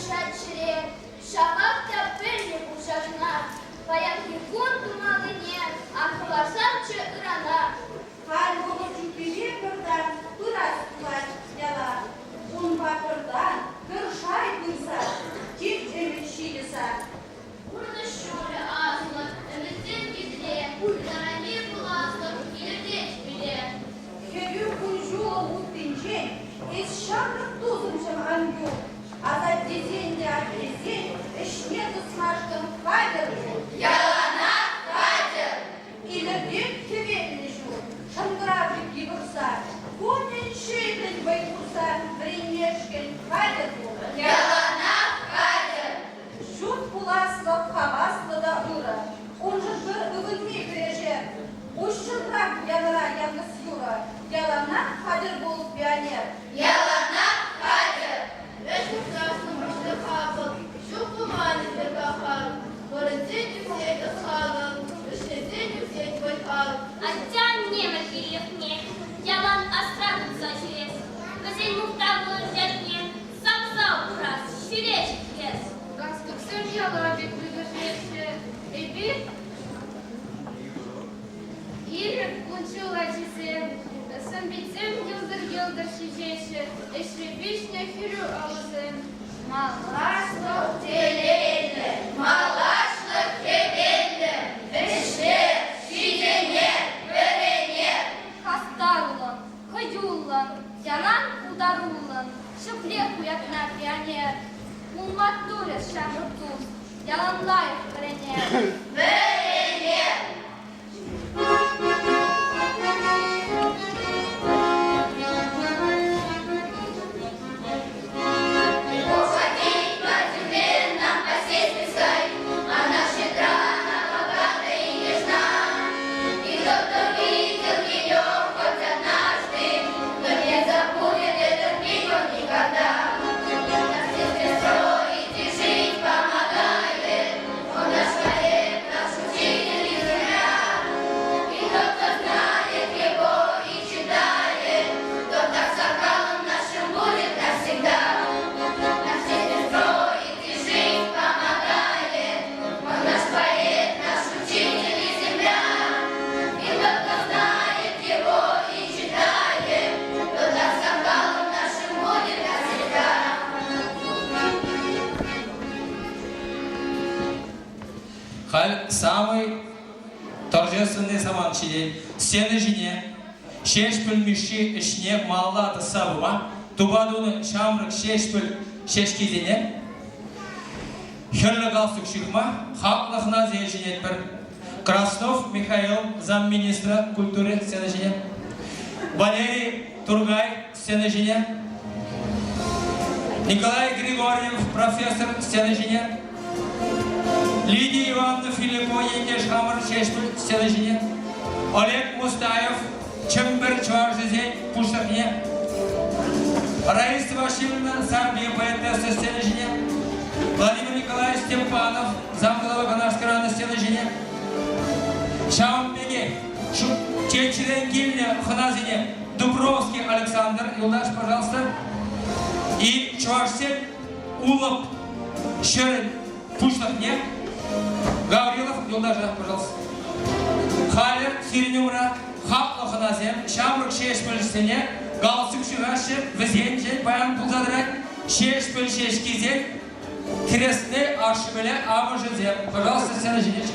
шачере, шабакта пыльник ужашна, паянки гонту малыне, а квасарчы ырана. Halbuki cübbeli kırdan biraz kulaç yala. Un bakırdan kırşay kırsa, cip cemil şiilisa. Burada şöyle ağzına, ümitten gizli, zarani bulasın, ilerdeç bile. Kebir kuyucu muhtince, es şarkık tuzumcam angu. Azat dizinde adresi, eşne kısmaşkın faydalı. Ялана Катер! İlerdim kebelini şu, şangıravcık yıvırsa, konin şeyden baykursa, rinleşken faydalı. Ялана Катер! Şut bulaslı, havaslı da ura. Onca bir ıvınmi girecek. Uşçılrak yanıra yalnız yura. Yalana kadir bulup pioner. Ялана Катер! Вешний красный мощный хапал, щуп туманный перкахал, городцень всей досхагал, вишнецень всей бойхал. Оттян немощи легне, ялан острадуться через. Козень мухтавлы зерне, сапсал раз, щелечек лес. Конструкцион ялабик выгожеше, эби ирек кунчула чизем, сымбитсем йылдыр-йылдыр шижеше, эшребишня хирю алызем. Малашлык телелі, малашлык кебелі, вишне, шидене, верене. Хастарулан, хаюллан, ялан ударуллан, шыплек уятна пионер. Муматтурес шамрутус, яланлаев коренер. Верене. Уходить по земле нам по-сельской, она щедра, она богата и нежна. И кто видел ее хоть однажды, но не забудет этот миг он никогда. Нас сестре строить и жить помогает, он наш поэт, наш учитель и земля. И тот, кто знает его и читает, тот так соколом нашим будет навсегда. Нас сестре строить и жить помогает, он наш поэт, наш учитель и земля. И тот, кто знает его и читает, тот так соколом нашим будет навсегда. Халь самый торжественный саманчидей, стены жіне, шешпіл мүші ішіне малла сабыма, тубадуны шамрық шешпіл шешкезене, хірлі галстук шықма, хақлықна зейшінет бір. Краснов Михаил, замминистра культуры стены жіне, Валерий Тургай стены жіне, Николай Григорьев, профессор стены жіне, Лидия Ивановна Филиппо, Ендеш Хамар, Шешпіль, стены жіне, Олег Мустаев, Чембер, Чуаржызен, Пуштахне, Раиса Васильевна, Сарбия, поэтесса, стены жіне, Владимир Николаевич Степанов, замглава Канарской районной стены жіне, Шаумбеге, Чечерен Гильня, Ханазине, Дубровский Александр, Юлдаш, пожалуйста, и Чуарсен Улов, Шерин, Пуштахне, Гаврилов, Юлдаш, пожалуйста. Халер, Сиренюмра, Хапло Ханазем, Шамрық Шешпілісіне, Галсук Шығашы, Візенчен, Баян Пулзадрак, Шешпіл Шешкизен, Крестный Ашмеле, Амажызем. Пожалуйста, сцена жінечки.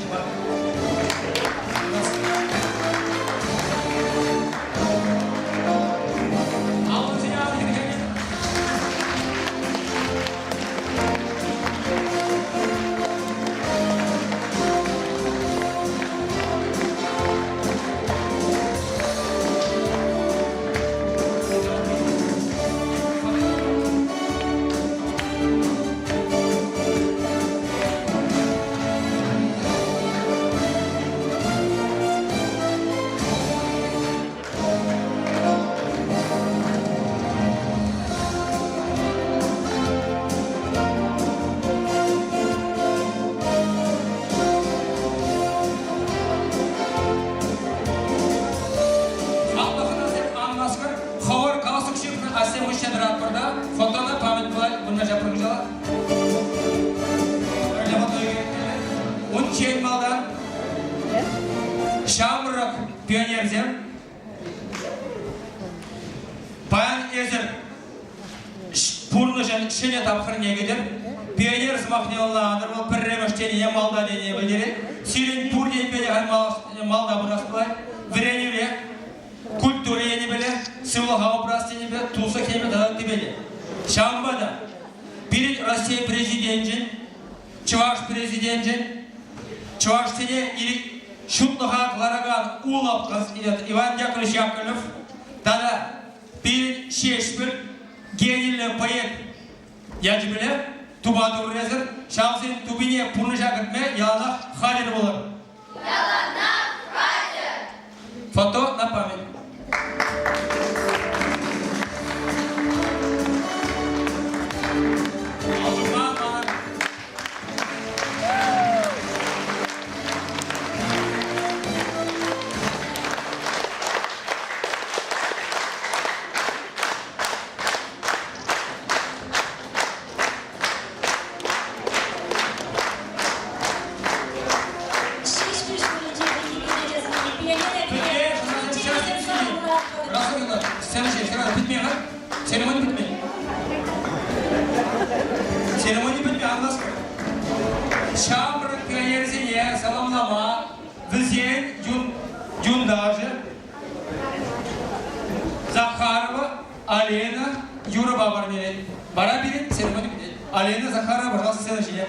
Şamrık pionerzem. Bayan Ezer Purnujan şene tapkırına gider. Pioner zmakne Allah'adır. O perremeşteni malda deneye bildirir. Sirin purnen beni malda bırasılay. Virenüle kulturu yeni bile. Sıvı hava brasteni bile. Tulsa kemi dağıttı bile. Şambada bir Rusya prezidentin, Çuvaş prezidentin, Çuvaş'tene ilk şutluğa Klaragan Ulapkaz Ivan Yakovlevich Yakovlev tada bir şeşpil genille payet yacibile tubadur rezir şahsin tubine purnuşa gitme yalana halir olur. Yalana halir. Foto na pamять. Seremoni bitmiyor, anlasın. Şamrık pionerzine salamlama, Vizyen Cundajı, Zakharova, Alena, Yura Babarmene. Bara birin, seremoni bitmiyor. Alena, Zakharova, nasıl sen şey?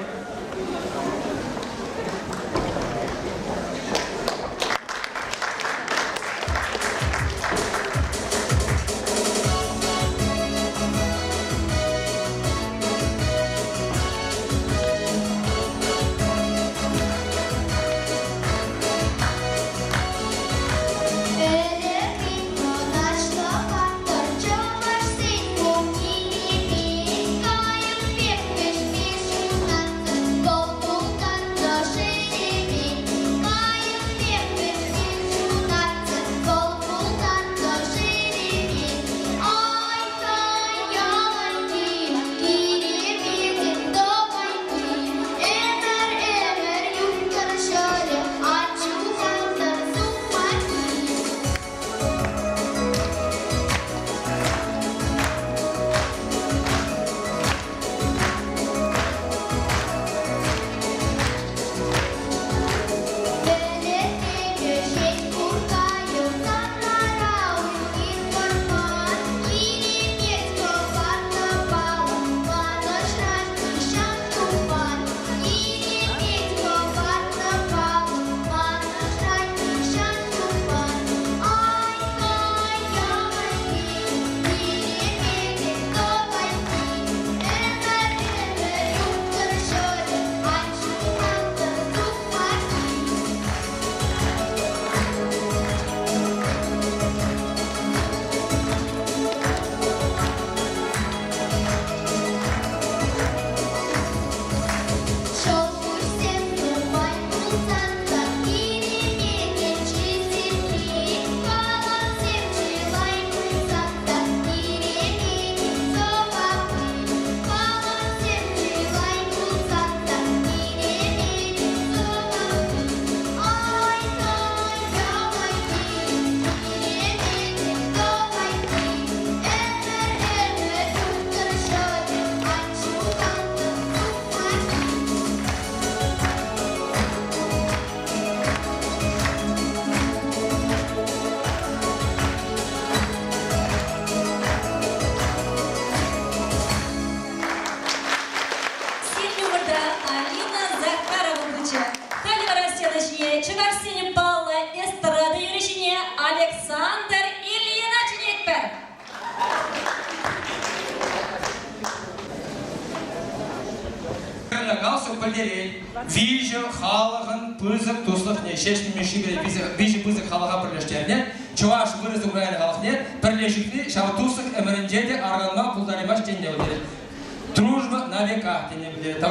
Александр Ильина Чинекпер. Галсу пөлдерей, вижу халығын пызық туслықне, шешмемеші вижу пызық халыға бірлештеріне, Чуваш вырыз Украина халықне, бірлешікне, шаутусық әмірінде де арғанма пұлдаремаш тенде өдері. Дружба на веках тенде өдері.